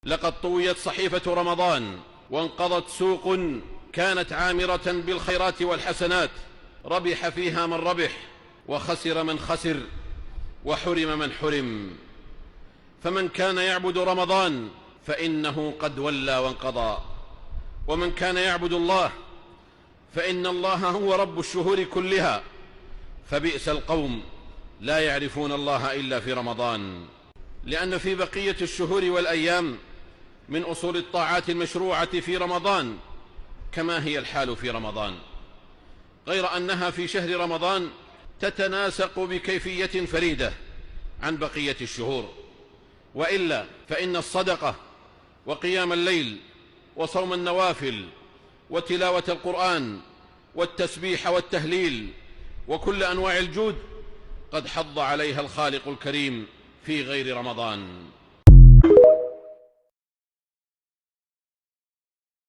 لقد طويت صحيفة رمضان وانقضت سوق كانت عامرة بالخيرات والحسنات، ربح فيها من ربح وخسر من خسر وحرم من حرم. فمن كان يعبد رمضان فإنه قد ولى وانقضى، ومن كان يعبد الله فإن الله هو رب الشهور كلها، فبئس القوم لا يعرفون الله إلا في رمضان. لأن في بقية الشهور والأيام من أصول الطاعات المشروعة في رمضان كما هي الحال في رمضان، غير أنها في شهر رمضان تتناسق بكيفية فريدة عن بقية الشهور، وإلا فإن الصدقة وقيام الليل وصوم النوافل وتلاوة القرآن والتسبيح والتهليل وكل أنواع الجود قد حض عليها الخالق الكريم في غير رمضان.